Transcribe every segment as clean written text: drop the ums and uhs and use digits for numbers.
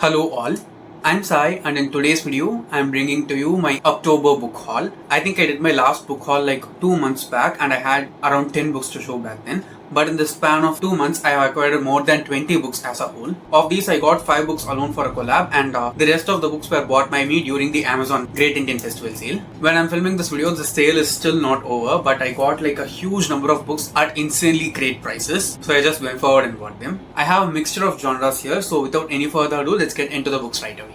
Hello all, I'm Sai and in today's video I'm bringing to you my October book haul. I think I did my last book haul like 2 months back and I had around 10 books to show back then. But in the span of 2 months I have acquired more than 20 books as a whole. Of these I got 5 books alone for a collab and the rest of the books were bought by me during the Amazon Great Indian Festival sale. When I'm filming this video the sale is still not over, but I got like a huge number of books at insanely great prices. So I just went forward and bought them. I have a mixture of genres here, so without any further ado let's get into the books right away.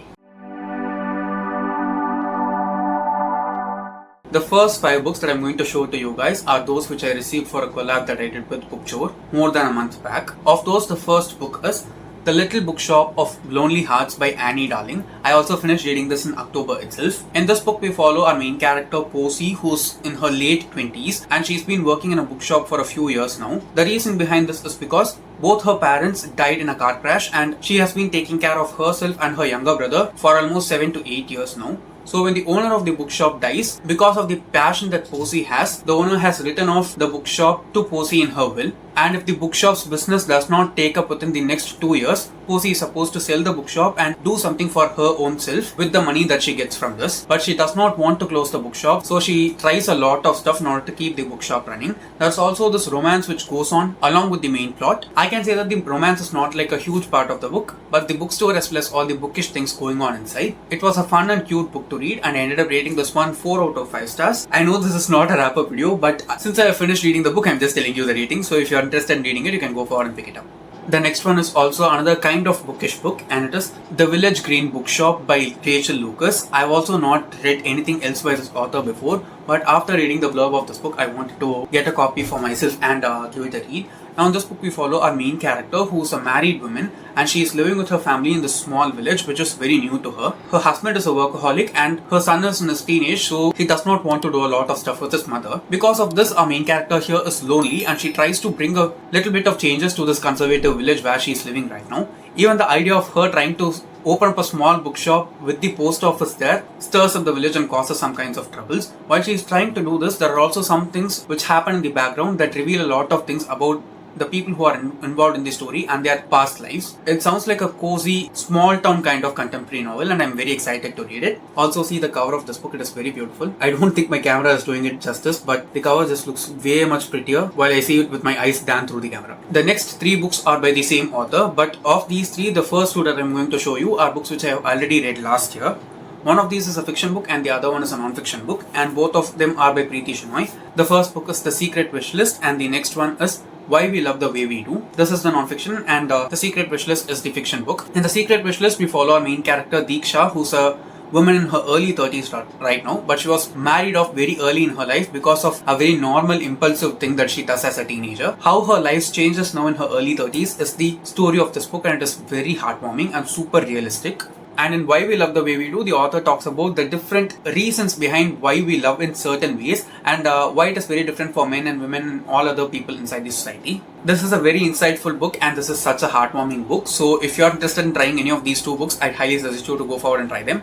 The first 5 books that I'm going to show to you guys are those which I received for a collab that I did with Bookshop more than a month back. Of those, the first book is The Little Bookshop of Lonely Hearts by Annie Darling. I also finished reading this in October itself. In this book, we follow our main character Posey, who's in her late 20s and she's been working in a bookshop for a few years now. The reason behind this is because both her parents died in a car crash and she has been taking care of herself and her younger brother for almost 7 to 8 years now. So when the owner of the bookshop dies, because of the passion that Posey has, the owner has written off the bookshop to Posey in her will. And if the bookshop's business does not take up within the next 2 years, Posey is supposed to sell the bookshop and do something for her own self with the money that she gets from this. But she does not want to close the bookshop, so she tries a lot of stuff in order to keep the bookshop running. There's also this romance which goes on along with the main plot. I can say that the romance is not like a huge part of the book, but the bookstore as well as all the bookish things going on inside. It was a fun and cute book to read and I ended up rating this one 4 out of 5 stars. I know this is not a wrap-up video, but since I have finished reading the book, I'm just telling you the rating. So if you're interested in reading it, you can go forward and pick it up. The next one is also another kind of bookish book and it is The Village Green Bookshop by Rachel Lucas. I've also not read anything else by this author before, but after reading the blurb of this book, I wanted to get a copy for myself and give it a read. Now in this book we follow our main character who is a married woman and she is living with her family in this small village which is very new to her. Her husband is a workaholic and her son is in his teenage, so he does not want to do a lot of stuff with his mother. Because of this, our main character here is lonely and she tries to bring a little bit of changes to this conservative village where she is living right now. Even the idea of her trying to open up a small bookshop with the post office there stirs up the village and causes some kinds of troubles. While she is trying to do this, there are also some things which happen in the background that reveal a lot of things about the people who are involved in the story and their past lives. It sounds like a cozy, small town kind of contemporary novel and I'm very excited to read it. Also see the cover of this book, it is very beautiful. I don't think my camera is doing it justice, but the cover just looks way much prettier while I see it with my eyes down through the camera. The next 3 books are by the same author, but of these 3, the first 2 that I'm going to show you are books which I have already read last year. One of these is a fiction book and the other one is a non-fiction book, and both of them are by Preeti Shenoy. The first book is The Secret Wishlist and the next one is Why We Love the Way We Do. This is the non-fiction and The Secret Wishlist is the fiction book. In The Secret Wishlist, we follow our main character Deeksha, who's a woman in her early 30s right now, but she was married off very early in her life because of a very normal impulsive thing that she does as a teenager. How her life changes now in her early 30s is the story of this book and it is very heartwarming and super realistic. And in Why We Love the Way We Do, the author talks about the different reasons behind why we love in certain ways and why it is very different for men and women and all other people inside the society. This is a very insightful book and this is such a heartwarming book. So if you're interested in trying any of these 2 books, I'd highly suggest you to go forward and try them.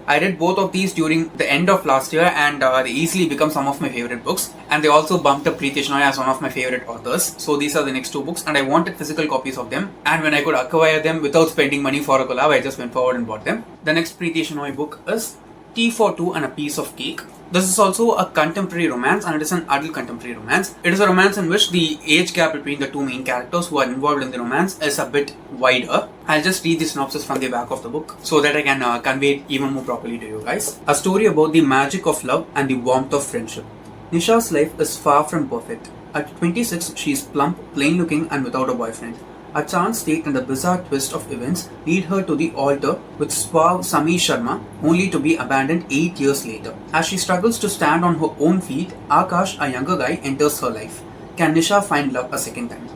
I read both of these during the end of last year and they easily become some of my favorite books, and they also bumped up Preeti Shenoy as one of my favorite authors. So these are the next 2 books and I wanted physical copies of them, and when I could acquire them without spending money for a collab, I just went forward and bought them. The next Preeti Shenoy book is Tea for Two and a Piece of Cake. This is also a contemporary romance and it is an adult contemporary romance. It is a romance in which the age gap between the 2 main characters who are involved in the romance is a bit wider. I'll just read the synopsis from the back of the book so that I can convey it even more properly to you guys. A story about the magic of love and the warmth of friendship. Nisha's life is far from perfect. At 26, she is plump, plain looking and without a boyfriend. A chance date and a bizarre twist of events lead her to the altar with suave Sami Sharma, only to be abandoned 8 years later. As she struggles to stand on her own feet, Akash, a younger guy, enters her life. Can Nisha find love a second time?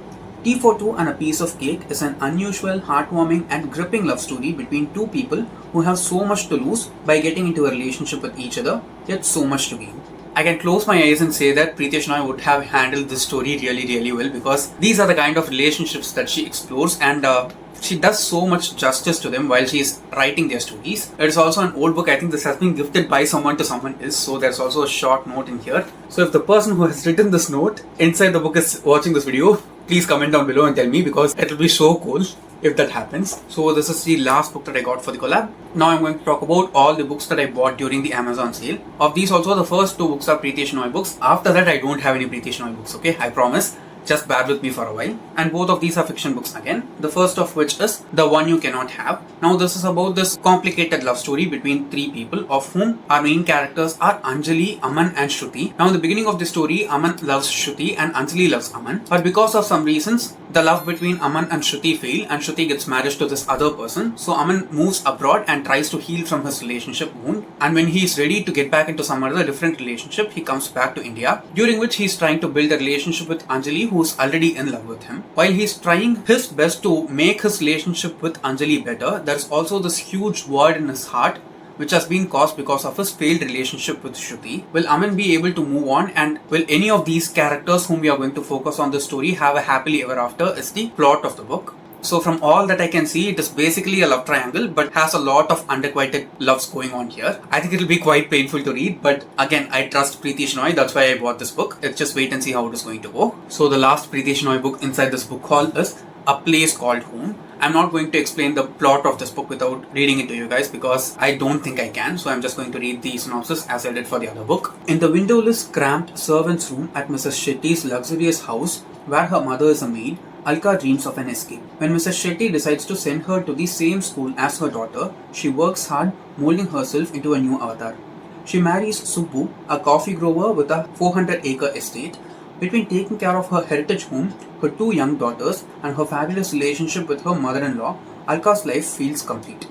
Tea for Two and a Piece of Cake is an unusual, heartwarming and gripping love story between 2 people who have so much to lose by getting into a relationship with each other, yet so much to gain. I can close my eyes and say that Preeti Shenoy would have handled this story really well, because these are the kind of relationships that she explores and she does so much justice to them while she is writing their stories. It is also an old book. I think this has been gifted by someone to someone else, so there's also a short note in here. So if the person who has written this note inside the book is watching this video, please comment down below and tell me, because it will be so cool. if that happens. So this is the last book that I got for the collab. Now I'm going to talk about all the books that I bought during the Amazon sale. Of these also, the first 2 books are Preeti Shenoy books. After that, I don't have any Preeti Shenoy books, okay? I promise. Just bear with me for a while. And both of these are fiction books again. The first of which is The One You Cannot Have. Now this is about this complicated love story between 3 people, of whom our main characters are Anjali, Aman and Shruti. Now in the beginning of the story, Aman loves Shruti and Anjali loves Aman. But because of some reasons, the love between Aman and Shruti fail and Shruti gets married to this other person. So Aman moves abroad and tries to heal from his relationship wound. And when he is ready to get back into some other different relationship, he comes back to India, during which he is trying to build a relationship with Anjali, who is already in love with him. While he is trying his best to make his relationship with Anjali better, there is also this huge void in his heart which has been caused because of his failed relationship with Shruti. Will Aman be able to move on, and will any of these characters whom we are going to focus on the story have a happily ever after is the plot of the book. So from all that I can see, it is basically a love triangle but has a lot of unrequited loves going on here. I think it will be quite painful to read, but again, I trust Preeti Shenoy, that's why I bought this book. Let's just wait and see how it is going to go. So the last Preeti Shenoy book inside this book haul is A Place Called Home. I'm not going to explain the plot of this book without reading it to you guys because I don't think I can, so I'm just going to read the synopsis as I did for the other book. In the windowless, cramped servant's room at Mrs. Shetty's luxurious house, where her mother is a maid, Alka dreams of an escape. When Mrs. Shetty decides to send her to the same school as her daughter, she works hard, molding herself into a new avatar. She marries Subbu, a coffee grower with a 400-acre estate. Between taking care of her heritage home, her 2 young daughters, and her fabulous relationship with her mother-in-law, Alka's life feels complete.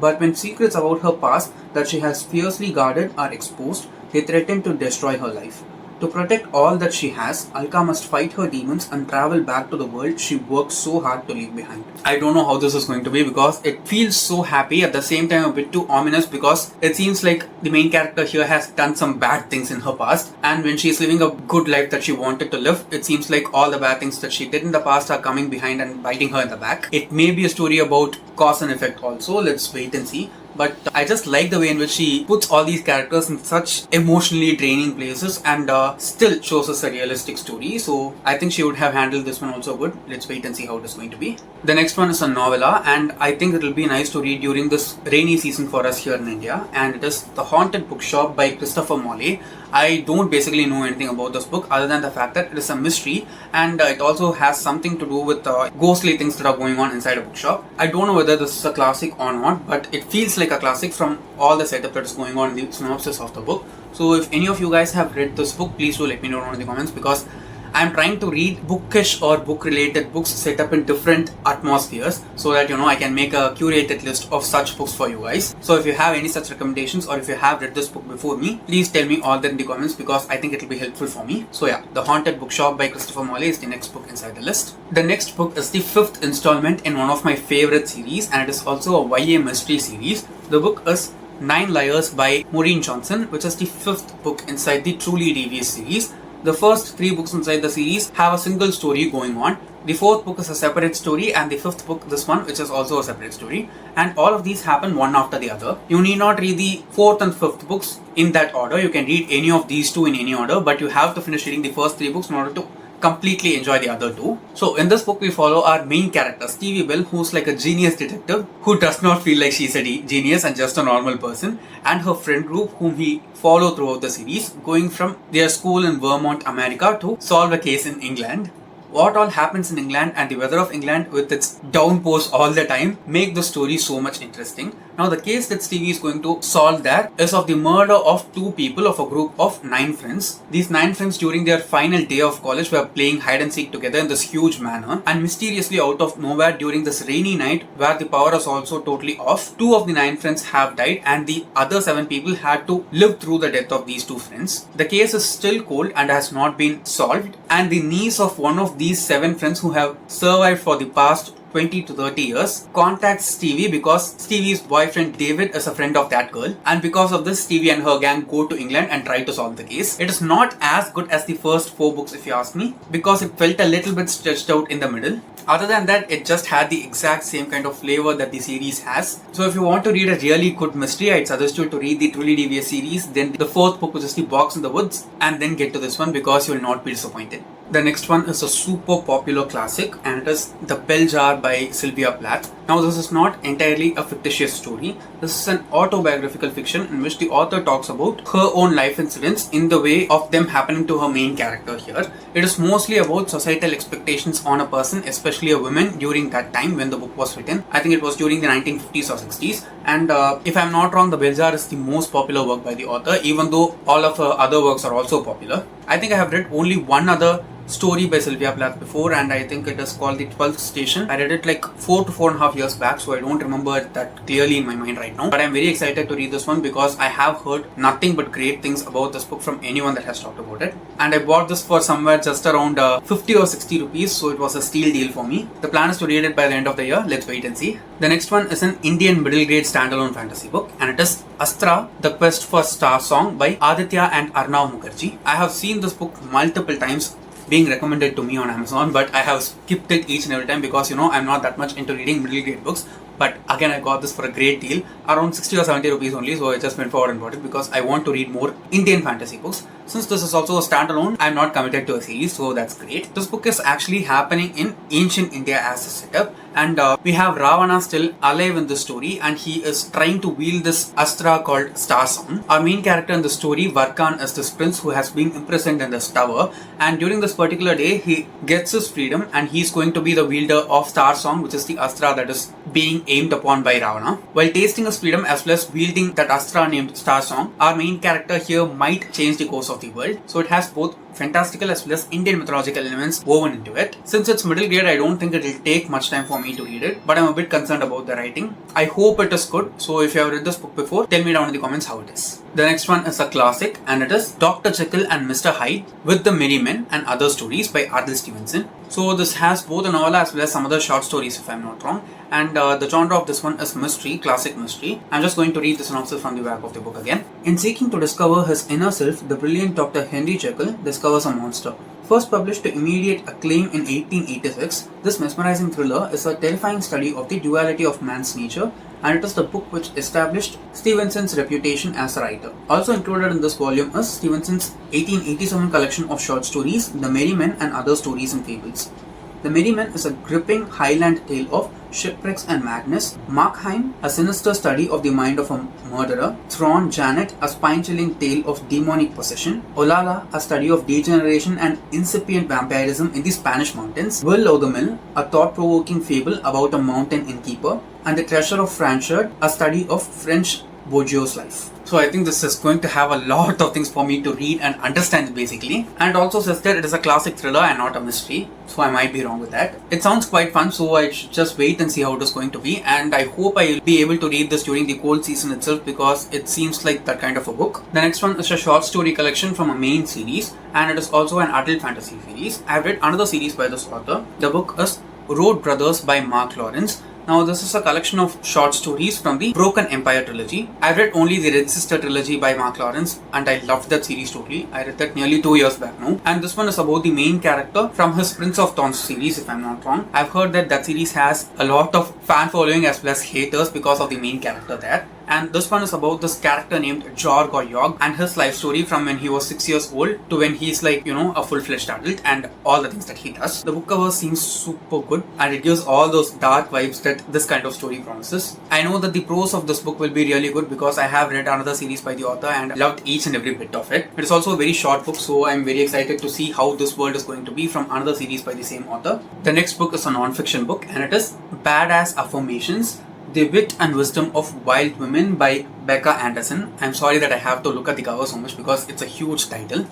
But when secrets about her past that she has fiercely guarded are exposed, they threaten to destroy her life. To protect all that she has, Alka must fight her demons and travel back to the world she worked so hard to leave behind. I don't know how this is going to be because it feels so happy, at the same time a bit too ominous, because it seems like the main character here has done some bad things in her past, and when she is living a good life that she wanted to live, it seems like all the bad things that she did in the past are coming behind and biting her in the back. It may be a story about cause and effect also, let's wait and see. But I just like the way in which she puts all these characters in such emotionally draining places and still shows us a realistic story. So I think she would have handled this one also good. Let's wait and see how it is going to be. The next one is a novella, and I think it will be nice to read during this rainy season for us here in India. And it is The Haunted Bookshop by Christopher Morley. I don't basically know anything about this book other than the fact that it is a mystery, and it also has something to do with ghostly things that are going on inside a bookshop. I don't know whether this is a classic or not, but it feels like a classic from all the setup that is going on in the synopsis of the book. So if any of you guys have read this book, please do let me know in the comments, because I'm trying to read bookish or book related books set up in different atmospheres so that I can make a curated list of such books for you guys. So if you have any such recommendations, or if you have read this book before me, please tell me all that in the comments, because I think it will be helpful for me. So yeah, The Haunted Bookshop by Christopher Morley is the next book inside the list. The next book is the 5th installment in one of my favorite series, and it is also a YA mystery series. The book is 9 Liars by Maureen Johnson, which is the 5th book inside the Truly Devious series. The first 3 books inside the series have a single story going on. The 4th book is a separate story, and the 5th book, this one, which is also a separate story. And all of these happen one after the other. You need not read the 4th and 5th books in that order. You can read any of these 2 in any order, but you have to finish reading the first 3 books in order to completely enjoy the other 2. So in this book we follow our main character Stevie Bell, who's like a genius detective who does not feel like she's a genius and just a normal person, and her friend group whom we follow throughout the series, going from their school in Vermont, America, to solve a case in England. What all happens in England and the weather of England with its downpours all the time make the story so much interesting. Now the case that Stevie is going to solve there is of the murder of 2 people of a group of 9 friends. These 9 friends during their final day of college were playing hide and seek together in this huge manor, and mysteriously out of nowhere during this rainy night where the power is also totally off, 2 of the 9 friends have died and the other 7 people had to live through the death of these 2 friends. The case is still cold and has not been solved, and the niece of one of these 7 friends who have survived for the past 20 to 30 years contacts Stevie because Stevie's boyfriend David is a friend of that girl, and because of this Stevie and her gang go to England and try to solve the case. It is not as good as the first 4 books if you ask me, because it felt a little bit stretched out in the middle. Other than that, it just had the exact same kind of flavor that the series has. So if you want to read a really good mystery, I'd suggest you to read the Truly Devious series, then the 4th book, which is The Box in the Woods, and then get to this one, because you will not be disappointed. The next one is a super popular classic, and it is The Bell Jar by Sylvia Plath. Now, this is not entirely a fictitious story. This is an autobiographical fiction in which the author talks about her own life incidents in the way of them happening to her main character here. It is mostly about societal expectations on a person, especially a woman, during that time when the book was written. I think it was during the 1950s or 60s. And if I'm not wrong, The Bell Jar is the most popular work by the author, even though all of her other works are also popular. I think I have read only one other story by Sylvia Plath before, and I think it is called The 12th Station. I read it like 4 to 4.5 years back, so I don't remember it that clearly in my mind right now. But I'm very excited to read this one because I have heard nothing but great things about this book from anyone that has talked about it. And I bought this for somewhere just around 50 or 60 rupees, so it was a steal deal for me. The plan is to read it by the end of the year. Let's wait and see. The next one is an Indian middle grade standalone fantasy book, and it is Astra, The Quest for Star Song by Aditya and Arnav Mukherjee. I have seen this book multiple times being recommended to me on Amazon, but I have skipped it each and every time because I'm not that much into reading middle grade books. But again, I got this for a great deal, around 60 or 70 rupees only, so I just went forward and bought it because I want to read more Indian fantasy books. Since this is also a standalone, I'm not committed to a series, so that's great. This book is actually happening in ancient India as a setup, and we have Ravana still alive in the story, and he is trying to wield this Astra called Star Song. Our main character in the story, Varkan, is this prince who has been imprisoned in this tower, and during this particular day, he gets his freedom, and he's going to be the wielder of Star Song, which is the Astra that is being aimed upon by Ravana. While tasting his freedom as well as wielding that Astra named Star Song, our main character here might change the course of the world. So it has both fantastical as well as Indian mythological elements woven into it. Since it's middle grade, I don't think it will take much time for me to read it, but I'm a bit concerned about the writing. I hope it is good. So if you have read this book before, tell me down in the comments how it is. The next one is a classic, and it is Dr. Jekyll and Mr. Hyde with the Merry Men and Other Stories by Stevenson. So this has both a novel as well as some other short stories, if I'm not wrong. And the genre of this one is mystery, classic mystery. I'm just going to read the synopsis from the back of the book again. In seeking to discover his inner self, the brilliant Dr. Henry Jekyll discovers a monster. First published to immediate acclaim in 1886, this mesmerizing thriller is a terrifying study of the duality of man's nature, and it is the book which established Stevenson's reputation as a writer. Also included in this volume is Stevenson's 1887 collection of short stories, The Merry Men and Other Stories and Fables. The Merry Men is a gripping Highland tale of shipwrecks and madness, Markheim, a sinister study of the mind of a murderer, Thrawn Janet, a spine-chilling tale of demonic possession, Olala, a study of degeneration and incipient vampirism in the Spanish mountains, Will o' the Mill, a thought-provoking fable about a mountain innkeeper, and The Treasure of Franchard, a study of French bourgeois life. So I think this is going to have a lot of things for me to read and understand basically. And it also says that it is a classic thriller and not a mystery. So I might be wrong with that. It sounds quite fun, so I should just wait and see how it is going to be. And I hope I will be able to read this during the cold season itself because it seems like that kind of a book. The next one is a short story collection from a main series, and it is also an adult fantasy series. I have read another series by this author. The book is Road Brothers by Mark Lawrence. Now this is a collection of short stories from the Broken Empire trilogy. I've read only the Red Sister trilogy by Mark Lawrence, and I loved that series totally. I read that nearly 2 years back now. And this one is about the main character from his Prince of Thorns series, if I'm not wrong. I've heard that series has a lot of fan following as well as haters because of the main character there. And this one is about this character named Jorg or Yog and his life story from when he was 6 years old to when he's like, a full-fledged adult and all the things that he does. The book cover seems super good and it gives all those dark vibes that this kind of story promises. I know that the prose of this book will be really good because I have read another series by the author and loved each and every bit of it. It is also a very short book, so I'm very excited to see how this world is going to be from another series by the same author. The next book is a non-fiction book and it is Badass Affirmations, The Wit and Wisdom of Wild Women by Becca Anderson. I'm sorry that I have to look at the cover so much because it's a huge title.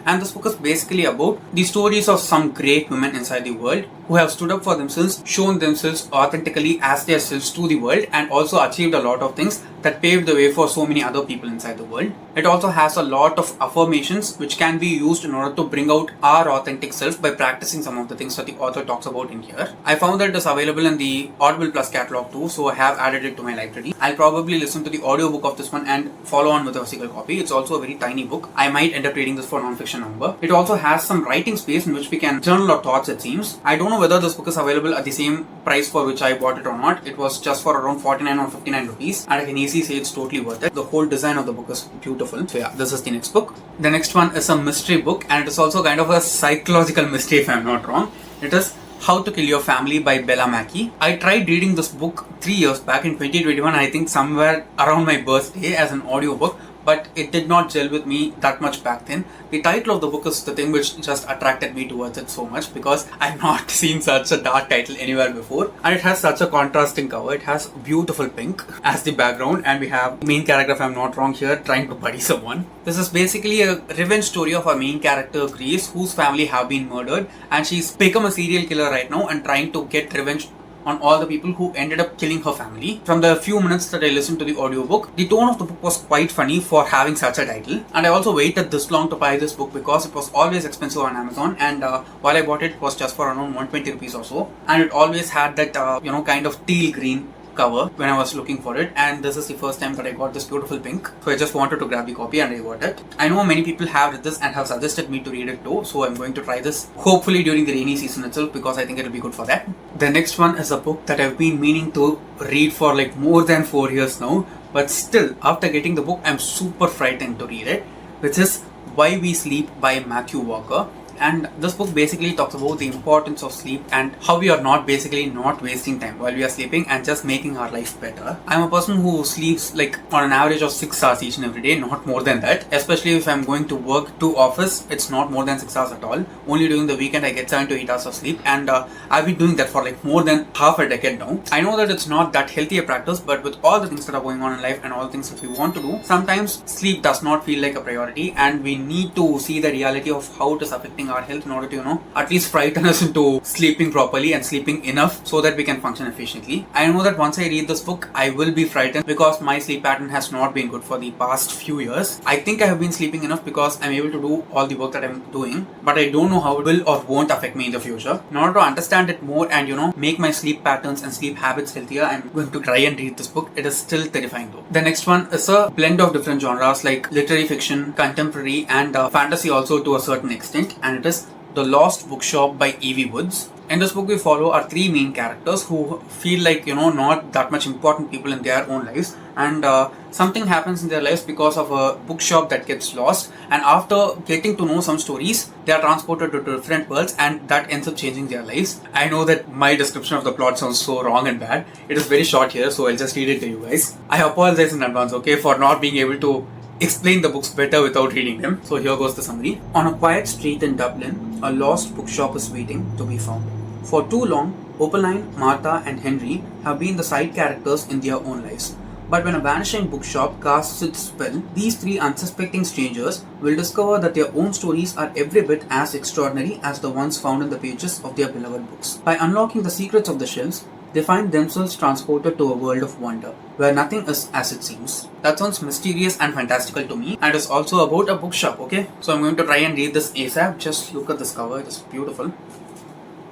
And this book is basically about the stories of some great women inside the world who have stood up for themselves, shown themselves authentically as themselves to the world, and also achieved a lot of things that paved the way for so many other people inside the world. It also has a lot of affirmations which can be used in order to bring out our authentic self by practicing some of the things that the author talks about in here. I found that it is available in the Audible Plus catalog too, so I have added it to my library. I'll probably listen to the audiobook audiobook of this one and follow on with a physical copy. It's also a very tiny book. I might end up reading this for non-fiction number. It also has some writing space in which we can journal our thoughts, it seems. I don't know whether this book is available at the same price for which I bought it or not. It was just for around 49 or 59 rupees and I can easily say it's totally worth it. The whole design of the book is beautiful. So yeah, this is the next book. The next one is a mystery book and it is also kind of a psychological mystery if I'm not wrong. It is How to Kill Your Family by Mackey. I tried reading this book 3 years back in 2021, I think somewhere around my birthday as an audiobook, but it did not gel with me that much back then. The title of the book is the thing which just attracted me towards it so much because I've not seen such a dark title anywhere before. And it has such a contrasting cover. It has beautiful pink as the background and we have the main character, if I'm not wrong here, trying to buddy someone. This is basically a revenge story of our main character Grace, whose family have been murdered and she's become a serial killer right now and trying to get revenge on all the people who ended up killing her family. From the few minutes that I listened to the audiobook, the tone of the book was quite funny for having such a title. And I also waited this long to buy this book because it was always expensive on Amazon and while I bought it, it was just for around 120 rupees or so. And it always had that, kind of teal green cover when I was looking for it, and this is the first time that I got this beautiful pink, so I just wanted to grab the copy and I got it. I know many people have read this and have suggested me to read it too, so I'm going to try this hopefully during the rainy season itself because I think it'll be good for that. The next one is a book that I've been meaning to read for like more than 4 years now, but still after getting the book I'm super frightened to read it, which is Why We Sleep by Mathhew Walker. And this book basically talks about the importance of sleep and how we are not wasting time while we are sleeping and just making our life better. I'm a person who sleeps like on an average of 6 hours each and every day, not more than that. Especially if I'm going to work to office, it's not more than 6 hours at all. Only during the weekend I get 7 to 8 hours of sleep and I've been doing that for like more than half a decade now. I know that it's not that healthy a practice, but with all the things that are going on in life and all the things that we want to do, sometimes sleep does not feel like a priority and we need to see the reality of how it is affecting our health in order to, at least frighten us into sleeping properly and sleeping enough so that we can function efficiently. I know that once I read this book, I will be frightened because my sleep pattern has not been good for the past few years. I think I have been sleeping enough because I'm able to do all the work that I'm doing, but I don't know how it will or won't affect me in the future. In order to understand it more and, make my sleep patterns and sleep habits healthier, I'm going to try and read this book. It is still terrifying though. The next one is a blend of different genres like literary fiction, contemporary and fantasy also to a certain extent, and it is The Lost Bookshop by Evie Woods. In this book, we follow our 3 main characters who feel like, not that much important people in their own lives. And something happens in their lives because of a bookshop that gets lost. And after getting to know some stories, they are transported to different worlds and that ends up changing their lives. I know that my description of the plot sounds so wrong and bad. It is very short here, so I'll just read it to you guys. I apologize in advance, okay, for not being able to explain the books better without reading them. So here goes the summary. On a quiet street in Dublin, a lost bookshop is waiting to be found. For too long, Opaline, Martha and Henry have been the side characters in their own lives. But when a vanishing bookshop casts its spell, these 3 unsuspecting strangers will discover that their own stories are every bit as extraordinary as the ones found in the pages of their beloved books. By unlocking the secrets of the shelves, they find themselves transported to a world of wonder, where nothing is as it seems. That sounds mysterious and fantastical to me, and is also about a bookshop, okay? So I'm going to try and read this ASAP. Just look at this cover, it is beautiful.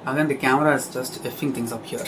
Again, the camera is just effing things up here.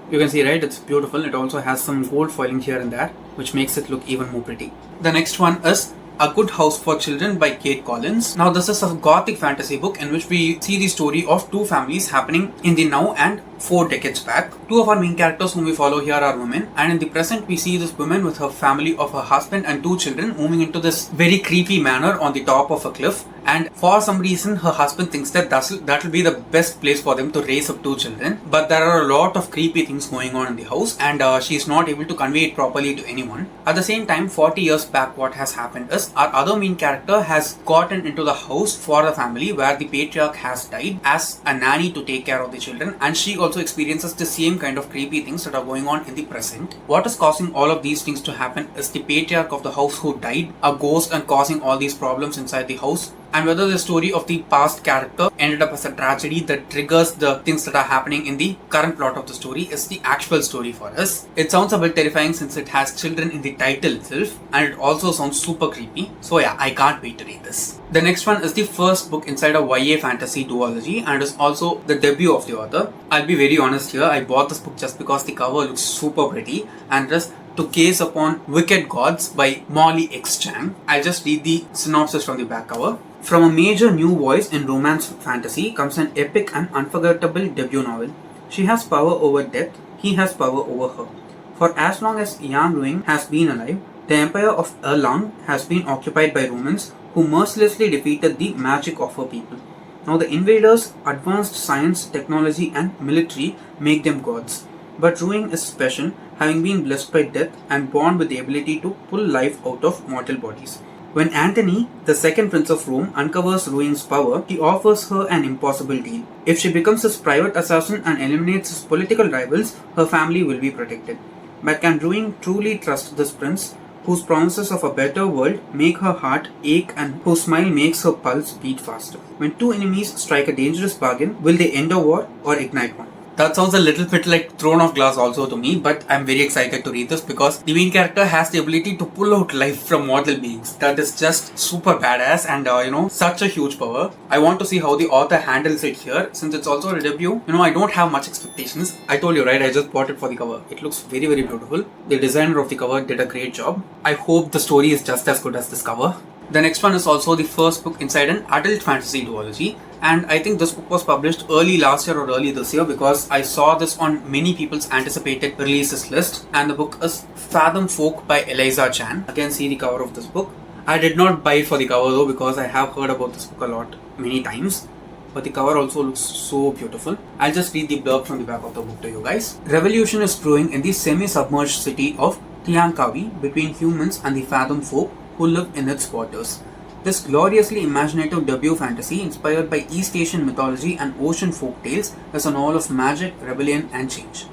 You can see, right, it's beautiful. It also has some gold foiling here and there, which makes it look even more pretty. The next one is A Good House for Children by Kate Collins. Now this is a gothic fantasy book in which we see the story of 2 families happening in the now and 4 decades back. 2 of our main characters whom we follow here are women, and in the present we see this woman with her family of her husband and 2 children moving into this very creepy manor on the top of a cliff, and for some reason her husband thinks that that'll be the best place for them to raise up 2 children, but there are a lot of creepy things going on in the house and she's not able to convey it properly to anyone. At the same time, 40 years back what has happened is our other main character has gotten into the house for the family where the patriarch has died as a nanny to take care of the children, and she also experiences the same kind of creepy things that are going on in the present. What is causing all of these things to happen is the patriarch of the house who died, a ghost, and causing all these problems inside the house. And whether the story of the past character ended up as a tragedy that triggers the things that are happening in the current plot of the story is the actual story for us. It sounds a bit terrifying since it has children in the title itself, and it also sounds super creepy. So yeah, I can't wait to read this. The next one is the first book inside a YA fantasy duology and is also the debut of the author. I'll be very honest here, I bought this book just because the cover looks super pretty, and it is to gaze upon wicked gods by Morley X Chang. I'll just read the synopsis from the back cover. From a major new voice in romance fantasy comes an epic and unforgettable debut novel. She has power over death, he has power over her. For as long as Yang Ruing has been alive, the empire of Erlang has been occupied by Romans who mercilessly defeated the magic of her people. Now the invaders' advanced science, technology and military make them gods. But Ruing is special, having been blessed by death and born with the ability to pull life out of mortal bodies. When Antony, the second prince of Rome, uncovers Ruing's power, he offers her an impossible deal. If she becomes his private assassin and eliminates his political rivals, her family will be protected. But can Ruing truly trust this prince, whose promises of a better world make her heart ache and whose smile makes her pulse beat faster? When two enemies strike a dangerous bargain, will they end a war or ignite one? That sounds a little bit like Throne of Glass also to me, but I'm very excited to read this because the main character has the ability to pull out life from mortal beings. That is just super badass and such a huge power. I want to see how the author handles it here since it's also a debut. I don't have much expectations. I told you, right? I just bought it for the cover. It looks very, very beautiful. The designer of the cover did a great job. I hope the story is just as good as this cover. The next one is also the first book inside an adult fantasy duology, and I think this book was published early last year or early this year because I saw this on many people's anticipated releases list, and the book is Fathom Folk by Eliza Chan. Again, see the cover of this book. I did not buy it for the cover though because I have heard about this book a lot, many times. But the cover also looks so beautiful. I'll just read the blurb from the back of the book to you guys. Revolution is brewing in the semi-submerged city of Tiankawi between humans and the Fathom Folk who live in its waters. This gloriously imaginative debut fantasy inspired by East Asian mythology and ocean folk tales is a novel of magic, rebellion and change.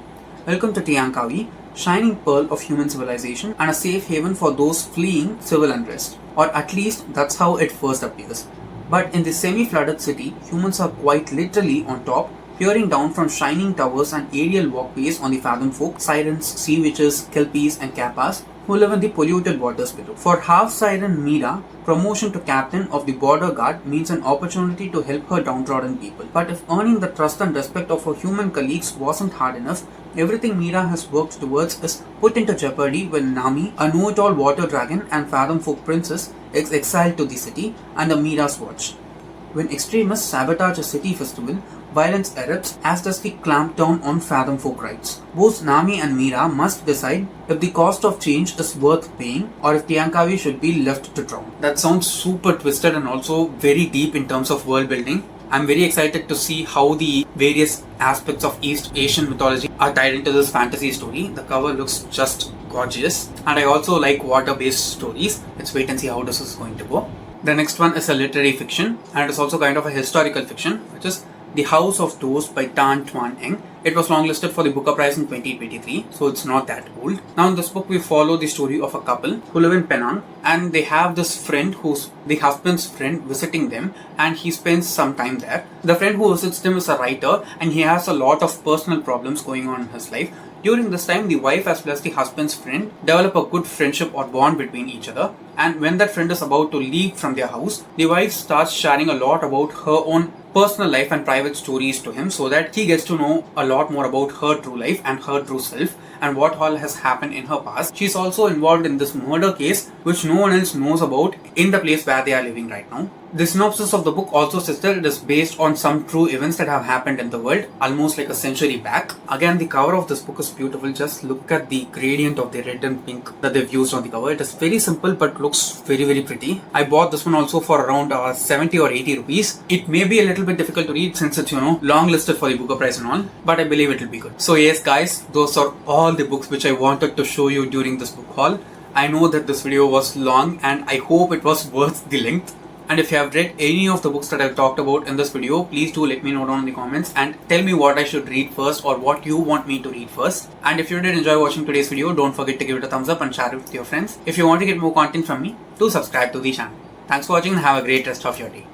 Welcome to Tiankawi, shining pearl of human civilization and a safe haven for those fleeing civil unrest. Or at least that's how it first appears. But in the semi-flooded city, humans are quite literally on top, peering down from shining towers and aerial walkways on the Fathom Folk, sirens, sea witches, kelpies and kappas who live in the polluted waters below. For half-siren Mira, promotion to captain of the border guard means an opportunity to help her downtrodden people. But if earning the trust and respect of her human colleagues wasn't hard enough, everything Mira has worked towards is put into jeopardy when Nami, a know-it-all water dragon and Fathom Folk princess, is exiled to the city under Mira's watch. When extremists sabotage a city festival, violence erupts as does the clampdown on Fathom Folk rights. Both Nami and Mira must decide if the cost of change is worth paying or if Tiankawi should be left to drown. That sounds super twisted and also very deep in terms of world building. I'm very excited to see how the various aspects of East Asian mythology are tied into this fantasy story. The cover looks just gorgeous and I also like water-based stories. Let's wait and see how this is going to go. The next one is a literary fiction and it's also kind of a historical fiction, which is The House of Doors by Tan Tuan Eng. It was longlisted for the Booker Prize in 2023, so it's not that old. Now in this book we follow the story of a couple who live in Penang and they have this friend who's the husband's friend visiting them and he spends some time there. The friend who visits them is a writer and he has a lot of personal problems going on in his life. During this time, the wife as well as the husband's friend develop a good friendship or bond between each other. And when that friend is about to leave from their house, the wife starts sharing a lot about her own personal life and private stories to him so that he gets to know a lot more about her true life and her true self and what all has happened in her past. She's also involved in this murder case which no one else knows about in the place where they are living right now. The synopsis of the book also says that it is based on some true events that have happened in the world almost like a century back. Again, the cover of this book is beautiful. Just look at the gradient of the red and pink that they've used on the cover. It is very simple but looks very, very pretty. I bought this one also for around 70 or 80 rupees. It may be a little bit difficult to read since it's long listed for the Booker Prize and all, but I believe it will be good. So yes guys, those are all the books which I wanted to show you during this book haul. I know that this video was long and I hope it was worth the length. And if you have read any of the books that I've talked about in this video, please do let me know down in the comments and tell me what I should read first or what you want me to read first. And if you did enjoy watching today's video, don't forget to give it a thumbs up and share it with your friends. If you want to get more content from me, do subscribe to the channel. Thanks for watching and have a great rest of your day.